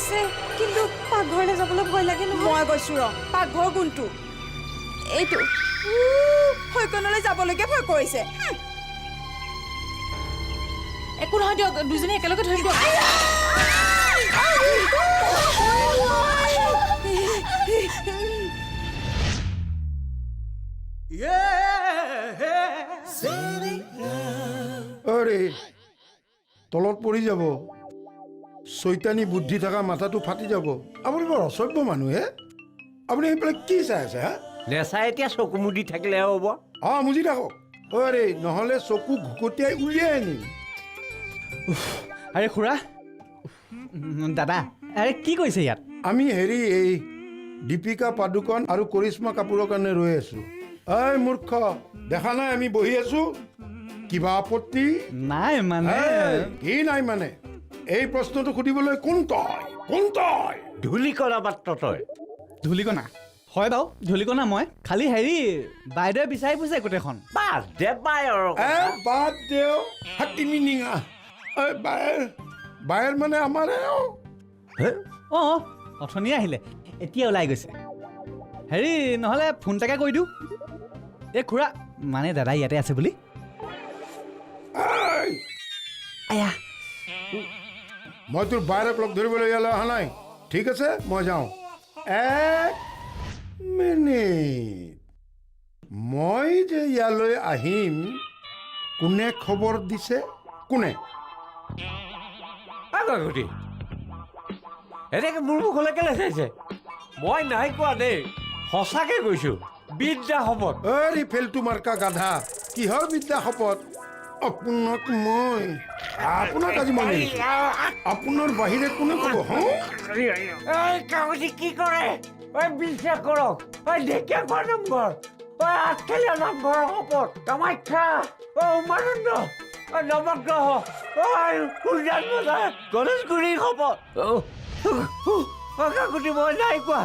আছে কিন্তু পাকঘৰলৈ যাবলৈ ভয় লাগে নহয়। মই গৈছো ৰ পাকঘৰ কোনটো এইটো হৈকণলৈ যাবলৈকে ভয় কৰিছে। একো নহয় দিয়ক দুজনী একেলগে ধৰিম দিয়ক। আৰে তলত পৰি যাব চৈতানী বুদ্ধি থকা মাথাটো ফাটি যাব। আপুনি বৰ অসভ্য মানুহ হে। আপুনি সেইফালে কি চাই আছে হা? নেচাই এতিয়া চকু মুদি থাকিলে হ'ব। মুজি থাকক। আৰে নহ'লে চকু ঘুকটিয়াই উলিয়াই আনিম। আৰে খুৰা দাদা আৰে কি কৈছে ইয়াত? আমি হেৰি এই দীপিকা পাডুকন আৰু কৰিশ্মা কাপুৰৰ কাৰণে ৰৈ আছো। এই মূৰ্খ দেখা নাই আমি বহি আছো? কিবা আপত্তি নাই মানে কি নাই মানে? এই প্ৰশ্নটো সুধিবলৈ কোন তই? ধূলিকণা মাত্ৰ তই। ধূলিকণা হয় বাৰু ধূলিকণা মই খালি হেৰি বাইদেৱে বিচাৰি ফুৰিছে গোটেইখন। বাদ দে বায়ৰ বাদ দেও হাতী মিনিঙা। বায়েৰ মানে আমাৰ অঁ অথনি আহিলে এতিয়া ওলাই গৈছে। হেৰি নহ'লে ফোন এটাকে কৰি দিওঁ। এই খুৰা মানে দাদা ইয়াতে আছে বুলি। আয়া মই তোৰ বায়েৰক লগ ধৰিবলৈ ইয়ালৈ অহা নাই। ঠিক আছে মই যাওঁ। এক মিনিট মই যে ইয়ালৈ আহিম কোনে খবৰ দিছে? কোনে? আগতে এনেকে মোৰ মুখলৈ কেলে চাইছে? মই নাই কোৱা দেই, সঁচাকে কৈছো। বিদ্যা শপত। ফেলটো মাৰ্কা গাধা কিহৰ বিদ্যা শপত? আপোনাক আজি মই আপোনাৰ বাহিৰে কোনে ক'ব? কাগজী কি কৰে? বিশ্বাস কৰক। ঢেকীয়া খোৱা নামঘৰ, আঠখেলীয়া নামঘৰৰ শপত, কামাখ্যা, উমানন্দ, নৱগ্ৰহ, উজান বজাৰ, গণেশগুৰিৰ শপত। কাকুতি মই নাই কোৱা।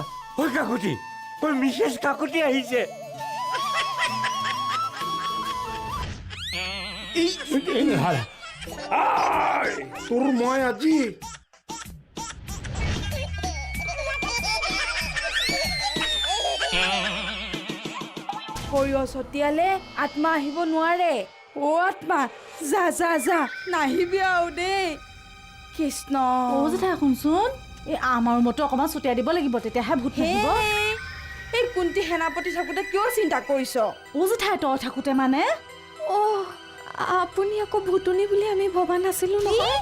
কাকুতি মিছেছ কাকুতি আহিছে। তোৰ মই আজি সৰিয়হ ছটিয়ালে আত্মা আহিব নোৱাৰে। আত্মা যা যা যা নাহিবি আৰু দেই। কৃষ্ণ জেঠাই শুনচোন এই আমাৰ ৰুমতো অকণমান ছটিয়াই দিব লাগিব তেতিয়াহে ভূত নাহিব। এই কুন্তি সেনাপতি থাকোঁতে কিয় চিন্তা কৰিছ? জেঠাই তই থাকোঁতে মানে আপুনি আকৌ ভুতুনি বুলি আমি ভবা নাছিলোঁ নহয়।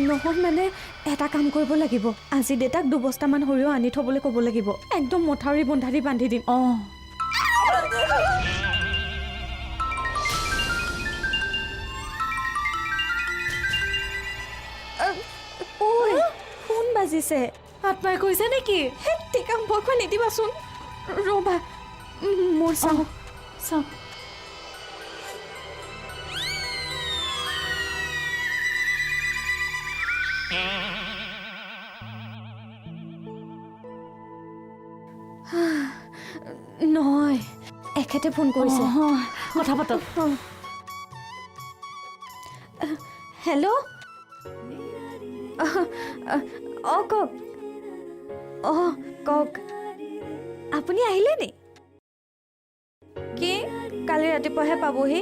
নহয় মানে এটা কাম কৰিব লাগিব। আজি দেউতাক 2 বস্তামান সৰিয়হ আনি থ'বলৈ ক'ব লাগিব। একদম মথাউৰি বন্ধা দি বান্ধি দিম। ফোন বাজিছে। আত্মাই কৈছে নেকি? টিকা ভয় নিদিবাচোন। ৰ'বা মোৰ চাওঁ। নহয় এখেতে ফোন কৰিছে। কথা পাতক। হেল্ল' কওক। কওক আপুনি আহিলে নি? কি কালি ৰাতিপুৱাহে পাবহি?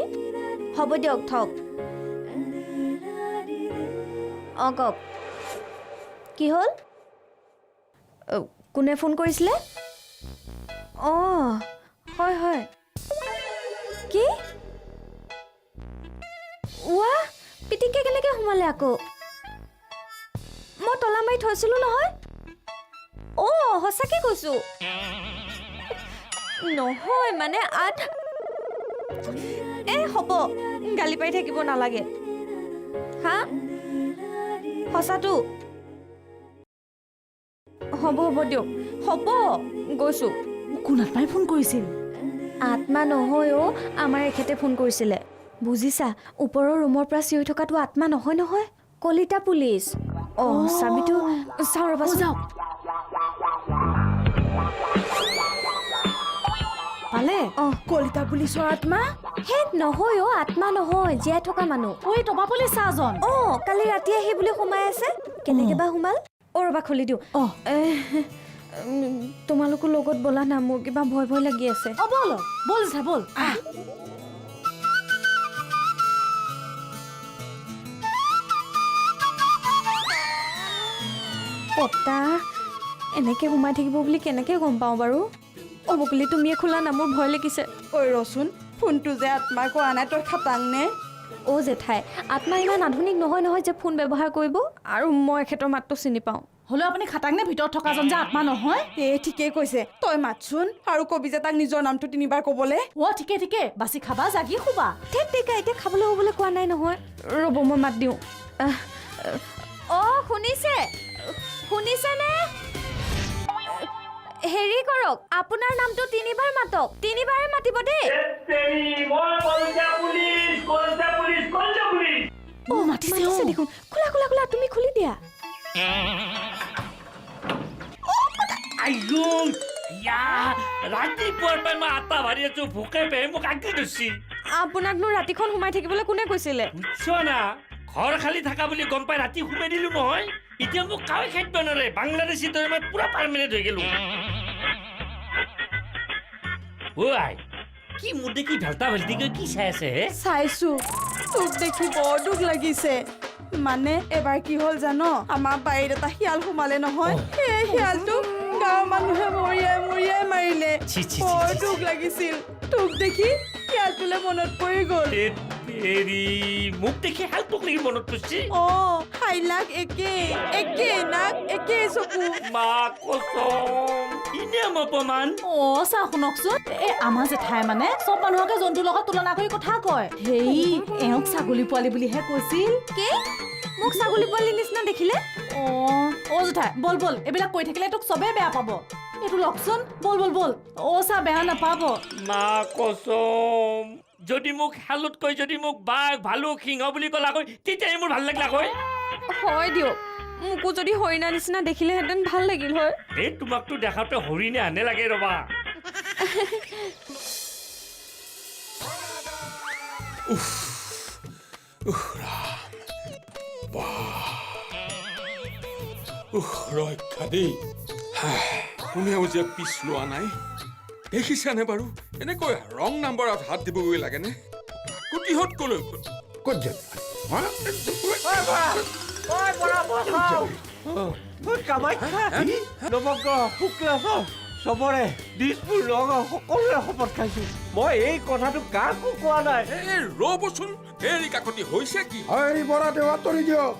হ'ব দিয়ক থওক। কওক কি হ'ল? কোনে ফোন কৰিছিলে? হয় কি? পিটিকে কেনেকৈ সোমালে আকৌ? মই তলা মাৰি থৈছিলোঁ নহয়। সঁচাকৈ কৈছোঁ। নহয় মানে হ'ব গালি পাৰি থাকিব নালাগে। হা সঁচাটো? হ'ব দিয়ক। হ'ব গৈছোঁ। কোন আত্মাই ফোন কৰিছিল? আত্মা নহয় আমাৰ এখেতে ফোন কৰিছিলে। বুজিছা ওপৰৰ ৰুমৰ পৰা চিঞৰি থকাটো আত্মা নহয় কলিতা পুলিচ। চাবিটো চাওঁ ৰ'বা। যাওক পালে কলিতা পুলিচৰ আত্মা? নহয় আত্মা নহয়, জীয়াই থকা মানুহ। তপা পুলিচ চাহজন। কালি ৰাতি আহি বুলি সোমাই আছে। কেনেকে বা সোমাল? ৰ'বা খুলি দিওঁ অঁ তোমালোকো লগত ব'লা না মোৰ কিবা ভয় ভয় লাগি আছে অঁ ব'ল ব'ল জেঠাই ব'ল আহ পতা এনেকে সোমাই থাকিব বুলি কেনেকে গম পাওঁ বাৰু অ বকুলি তুমিয়ে খোলা না মোৰ ভয় লাগিছে ঐ ৰচোন ফোনটো যে আত্মাই কৰা নাই তই খাটাং নে অ জেঠাই আত্মা ইমান আধুনিক নহয় নহয় যে ফোন ব্যৱহাৰ কৰিব আৰু মই এখেতৰ মাতটো চিনি পাওঁ হ'লেও আপুনি খাটাংনে ভিতৰত থকাজন যে আত্মা নহয় এই ঠিকেই কৈছে তই মাতচোন আৰু কবি যে তাক নিজৰ নামটো 3বাৰ ক'বলে অঁ ঠিকে ঠিকে বাছি খাবা জাগি শুবা ঠিক ঠিক এতিয়া খাবলৈ হ'বলৈ কোৱা নাই নহয় ৰ'ব মই মাত দিওঁ শুনিছে শুনিছেনে হেৰি কৰক আপোনাৰ নামটো 3বাৰ মাতক 3বাৰে মাতিব দেই অঁ মাতিছে মাতিছে দেখোন খোলা খোলা খোলা তুমি খুলি দিয়া আইও ইয়া ৰাতিপুৱাৰ পৰা মই আটা ভাৰি আছো ভোকে পেয়ে মোক আঁকি ধৰিছি আপোনাকনো ৰাতিখন সোমাই থাকিবলৈ কোনে কৈছিলে চোৱা না ঘৰ খালি থাকা বুলি গম পাই ৰাতি সোমাই দিলো নহয় এতিয়া মোক কাৱে খাদ্য নোৱাৰে বাংলাদেশী দৰে মই পুৰা পাৰ্মানেণ্ট হৈ গেলো ঐ কি মোৰ দেখি ভেল্টা ভেল্টি কৰি কি চাই আছে হে চাইছো তোক দেখি বৰ দুখ লাগিছে মানে এবাৰ কি হ'ল জানো আমাৰ বাৰীত এটা শিয়াল সোমালে নহয় সেই শিয়ালটোক গাঁৱৰ মানুহে মৰিয়াই মাৰিলে ছি, ছি, ছি, বৰ ছি, ছি। দুখ লাগিছিল তোক দেখি শিয়ালটোলে মনত পৰি গ'ল তেৰি মোক দেখি হাল তোক লাগি মনত পৰিছে অ হাইলাক একে নাক একে চকু মা কসম ইনে অপমান অঁ চাওঁ শুনকচোন এই আমাৰ জেঠাই মানে চব মানুহকে জন্তুৰ লগত তুলনা কৰি কথা কয় হেই এওঁক ছাগলী পোৱালি বুলিহে কৈছিল কি মোক ছাগলী পোৱালি নিচিনা দেখিলে অঁ জেঠাই বল বল এইবিলাক কৈ থাকিলে তোক চবেই বেয়া পাব এইটো লওকচোন বল বল বল অঁ চা বেয়া নাপাব মা কসম যদি মোক হালত কৈ যদি মোক বাঘ ভালুক সিংহ বুলি ক'লা কৈ তেতিয়াই মোৰ ভাল লাগিলা কৈ হয় দিয়ক মোকো যদি হৰিণা নিচিনা দেখিলেহেঁতেন ভাল লাগিল হয় এই তোমাকতো দেখাতে হৰিণে আনে লাগে ৰবা ৰক্ষা দেই কোনেও যে পিছ লোৱা নাই দেখিছানে বাৰু এনেকৈ ৰং নাম্বাৰত হাত দিবগৈ লাগেনে কুটিহঁত কলৈ ক'ত যাবি হা? কামাখ্যা নৱগ্ৰহ শুক্ল চবৰে দিশবোৰ নগাঁও সকলোৰে শপত খাইছো মই এই কথাটো কাকো কোৱা নাই ৰ'বচোন হেৰি কাকতি হৈছে কি হেৰি বৰা দেৱা তৰি দিয়ক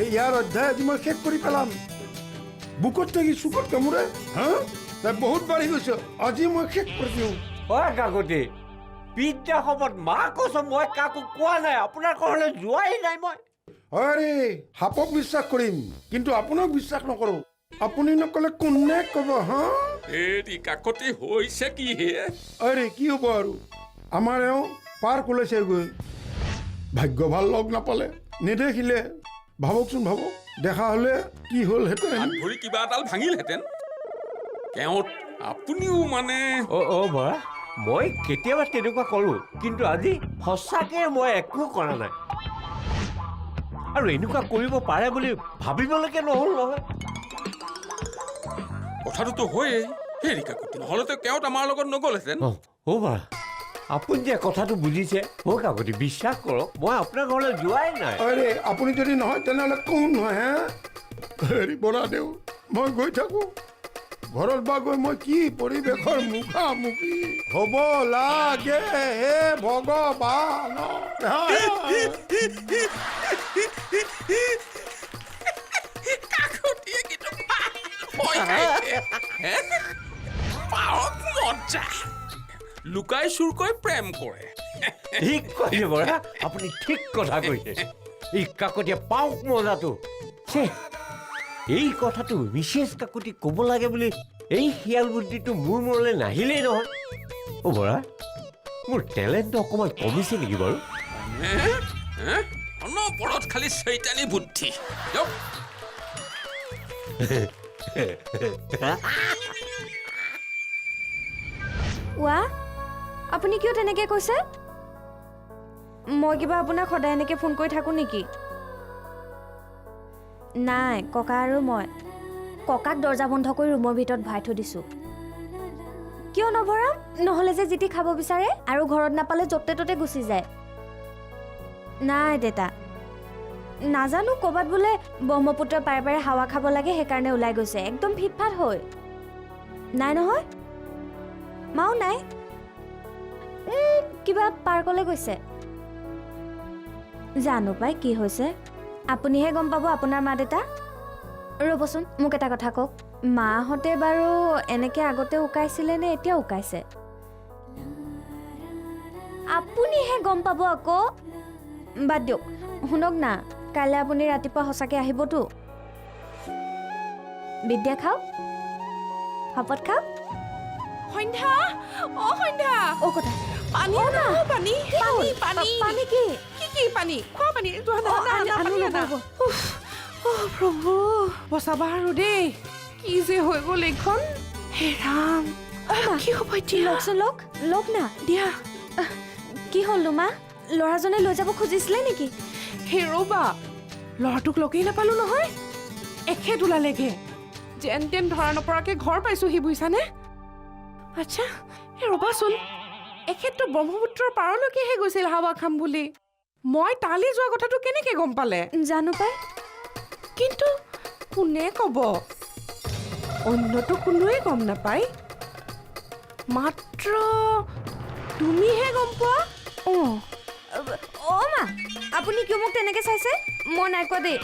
এই ইয়াৰ অধ্যায় আজি মই শেষ কৰি পেলাম বুকত থাকি চুকত কামোৰে হা তাই বহুত বাঢ়ি গৈছে আজি মই শেষ কৰি দিওঁ হয় কাকতি বিদ্যা শপত মা কচম মই কাকো কোৱা নাই আপোনাৰ ঘৰলৈ যোৱাই নাই মই হেৰি সাপক বিশ্বাস কৰিম কিন্তু আপোনাক বিশ্বাস নকৰোঁ আপুনি নকলে কোনে ক'ব হা হেৰি কাকতি হৈছে কি হে আৰে কি হ'ব আৰু আমাৰ এওঁ পাৰ কলৈছে গৈ ভাগ্য ভাল লগ নাপালে নেদেখিলে ভাবকচোন ভাবক দেখা হ'লে কি হ'লহেঁতেন হাত ভৰি কিবা এডাল ভাঙিলহেঁতেন তেওঁত আপুনিও মানে অ' বৰা মই কেতিয়াবা তেনেকুৱা কৰোঁ কিন্তু আজি সঁচাকৈ মই একো কৰা নাই আৰু এনেকুৱা কৰিব পাৰে বুলি ভাবিবলৈকে নহ'ল নহয় কথাটোতো হয়েই হেৰি কাকতি নহ'লেতো তেওঁত আমাৰ লগত নগ'লহেঁতেন অ' বৰা আপুনি যে কথাটো বুজিছে অ' কাকতি বিশ্বাস কৰক মই আপোনাৰ ঘৰলৈ যোৱাই নাই আৰে আপুনি যদি নহয় তেনেহ'লে কোন নহয় হে হেৰি বৰা দেউ মই গৈ থাকোঁ ঘৰত বা গৈ মই কি পৰিৱেশৰ মুখামুখি হ'ব লাগে হে ভগৱান কাকতিয়ে কিন্তু ভয় খাইছে পাওক মজা লুকাই চুৰকৈ প্ৰেম কৰে ঠিক কৈছে বৰা আপুনি ঠিক কথা কৈছে এই কাকতিয়ে পাওক মজাটো এই কথাটো মিছেছ কাকতি ক'ব লাগে বুলি এই শিয়াল বুদ্ধিটো মোৰ মনলৈ নাহিলেই নহয় অ' বৰা মোৰ টেলেণ্টটো অকণমান কমিছে নেকি বাৰু অনবৰত খালি চৈতানী বুদ্ধি দিয়ক ৱা আপুনি কিয় তেনেকৈ কৈছে মই কিবা আপোনাক সদায় এনেকৈ ফোন কৰি থাকোঁ নেকি নাই ককা আৰু মই ককাক দৰ্জা বন্ধ কৰি ৰুমৰ ভিতৰত ভৰাই থৈ দিছোঁ কিয় নভৰাম নহ'লে যে যিটি খাব বিচাৰে আৰু ঘৰত নাপালে য'তে ত'তে গুচি যায় নাই দেতা নাজানো ক'ৰবাত বোলে ব্ৰহ্মপুত্ৰৰ পাৰে পাৰে হাৱা খাব লাগে সেইকাৰণে ওলাই গৈছে একদম ফিটফাট হৈ নাই নহয় মাও নাই কিবা পাৰ্কলৈ গৈছে জানো পাই কি হৈছে আপুনিহে গম পাব আপোনাৰ মা দেউতা ৰ'বচোন মোক এটা কথা কওক মাহঁতে বাৰু এনেকৈ আগতে উকাইছিলে নে এতিয়া উকাইছে আপুনিহে গম পাব আকৌ বাদ দিয়ক শুনক না কাইলৈ আপুনি ৰাতিপুৱা সঁচাকৈ আহিবতো বিদ্যা খাওক শপত খাওক সন্ধ্যা সন্ধ্যা অ' কথা পানী অ' মা। পানী পানী পানী পানী কি কি পানী খোৱা পানী আনো ৰ'ব। প্ৰভু বচাবা আৰু দেই কি যে হৈ গ'ল এইখন হে ৰাম কি হ'ব এতিয়া লওকচোন লওক না দিয়া কি হ'লনো মা ল'ৰাজনে লৈ যাব খুজিছিলে নেকি হে ৰ'বা ল'ৰাটোক লগেই নাপালো নহয় এখেত ওলালেগে যেন তেন ধৰা নপৰাকৈ ঘৰ পাইছোহি বুজিছানে আচ্ছা হে ৰ'বাচোন এখেতটো ব্ৰহ্মপুত্ৰৰ পাৰলৈকেহে গৈছিল হাৱা খাম বুলি মই তালৈ যোৱা কথাটো কেনেকৈ গম পালে জানো পাই কিন্তু কোনে ক'ব অন্যটো কোনোৱে গম নাপায় মাত্ৰ তুমিহে গম পোৱা অ' মা আপুনি কিয় মোক তেনেকৈ চাইছে মই নাই কোৱা দেই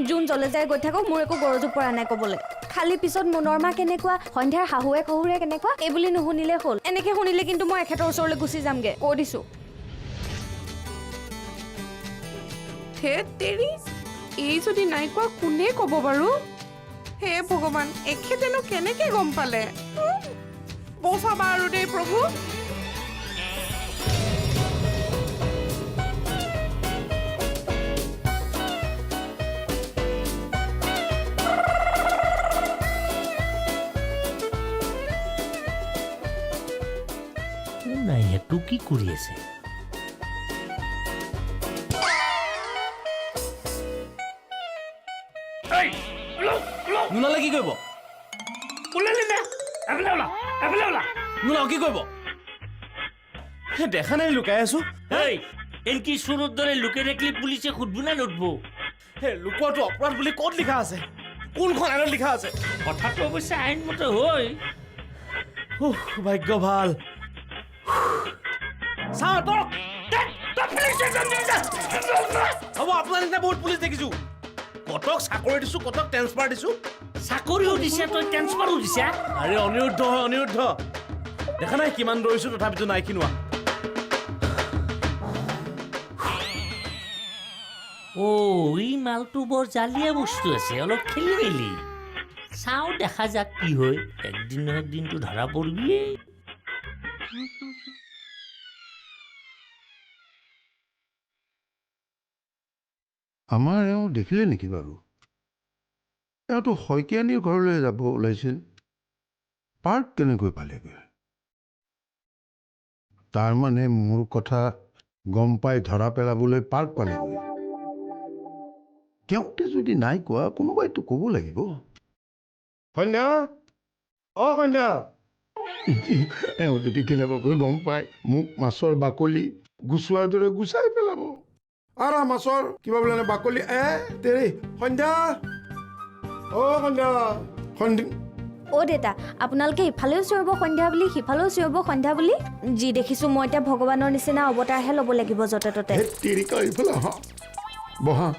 যোন জলে যায় গৈ থাকক মোৰ একো গৰজো পৰা নাই ক'বলৈ খালি পিছত মনৰ মা কেনেকুৱা সন্ধ্যাৰ শাহুৱে শহুৰে কেনেকুৱা এই বুলি নুশুনিলে হ'ল এনেকৈ শুনিলে কিন্তু মই এখেতৰ ওচৰলৈ গুচি যামগৈ কৈ দিছোঁ হে তেৰি এই যদি নাই কোৱা কোনে ক'ব বাৰু হে ভগৱান এখেতেনো কেনেকৈ গম পালে বচাবা আৰু দেই প্ৰভু নাই সেইটো কি কৰি আছে নোলালে কি কৰিব নোলাও কি কৰিব দেখা নাই লুকাই আছো এনকি চোৰৰ দৰে লুকে ৰাখিলে পুলিচে সুধব না নুধব লুকোৱাটো অপৰাধ বুলি ক'ত লিখা আছে কোনখন আইনত লিখা আছে কথাটো অৱশ্যে আইনমতে হয় ভাগ্য ভাল চাওঁ তক হ'ব আপোনাৰ নিচিনা বহুত পুলিচ দেখিছো কটক চাকৰি দিছো কটক ট্ৰেন্সফাৰ দিছো চাকৰিও দিছে তই ট্ৰেন্সফাৰো দিছা আৰে অনিৰুদ্ধ হয় অনিৰুদ্ধ দেখা নাই কিমান দৌৰিছো তথাপিতো নাই কিনোৱা ই মালটো বৰ জালিয়া বস্তু আছে অলপ খেলি মেলি চাওঁ দেখা যাক কি হয় একদিন নহয় একদিনটো ধৰা পৰিবিয়েই আমাৰ এওঁ দেখিলে নেকি বাৰু এওঁতো শইকীয়ানীৰ ঘৰলৈ যাব ওলাইছিল পাৰ্ক কেনেকৈ পালেগৈ তাৰমানে মোৰ কথা গম পাই ধৰা পেলাবলৈ পাৰ্ক পালেগৈ তেওঁতে যদি নাই কোৱা কোনোবাইতো ক'ব লাগিব সন্ধ্যা সন্ধ্যা এওঁ যদি কেনেবাকৈ গম পায় মোক মাছৰ বাকলি গুচোৱাৰ দৰে গুচাই পেলাব আৰা মাছৰ কিবা বোলে বাকলি তেৰি সন্ধ্যা সন্ধ্যা অ' দেতা আপোনালোকে ইফালেও চিঞৰিব সন্ধ্যা বুলি সিফালেও চিঞৰিব সন্ধ্যা বুলি যি দেখিছোঁ মই এতিয়া ভগৱানৰ নিচিনা অৱতাৰহে ল'ব লাগিব য'তে ত'তে বহা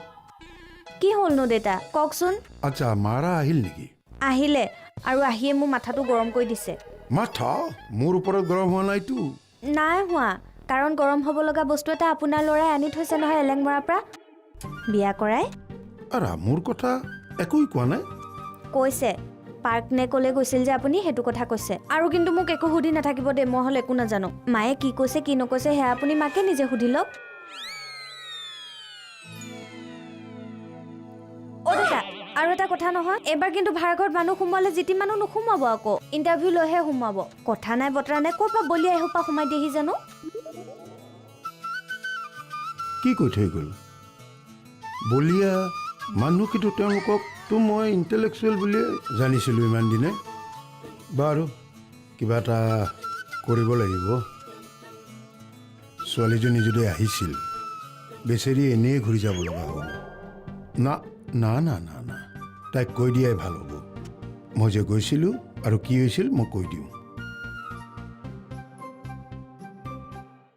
কি হ'লনো দেতা কওকচোন আচ্ছা মাৰা আহিল নেকি আহিলে আৰু আহিয়ে মোৰ মাথাটো গৰম কৰি দিছে মাথা মোৰ ওপৰত গৰম হোৱা নাইতো নাই হোৱা কাৰণ গৰম হ'ব লগা বস্তু এটা আপোনাৰ ল'ৰাই আনি থৈছে নহয় এলেং মৰাৰ পৰা বিয়া কৰাই আৰা মোৰ কথা একোই কোৱা নাই কৈছে পাৰ্ক নে ক'লে গৈছিল যে আপুনি সেইটো কথা কৈছে আৰু কিন্তু মোক একো সুধি নাথাকিব দেই মই হ'লে একো নাজানো মায়ে কি কৈছে কি নকৈছে সেয়া আপুনি মাকে নিজে সুধি লওক অ' দাদা আৰু এটা কথা নহয় এবাৰ কিন্তু ভাড়াঘৰত মানুহ সোমোৱালে যিটি মানুহ নোসোমাব আকৌ ইণ্টাৰভিউ লৈহে সোমাব কথা নাই বতৰা নাই ক'ৰ পৰা বলিয়া এসোপা সোমাই দিয়েহি জানো কি কৈ থৈ গ'ল বলিয়া মানুহ কিন্তু তেওঁলোককতো মই ইণ্টেলেকচুৱেল বুলিয়ে জানিছিলোঁ ইমান দিনে। বাৰু কিবা এটা কৰিব লাগিব। ছোৱালীজনী যদি আহিছিল বেচেৰি এনেই ঘূৰি যাব লগা হ'ব। না না না না না তাইক কৈ দিয়াই ভাল হ'ব। মই যে গৈছিলোঁ আৰু কি হৈছিল মই কৈ দিওঁ।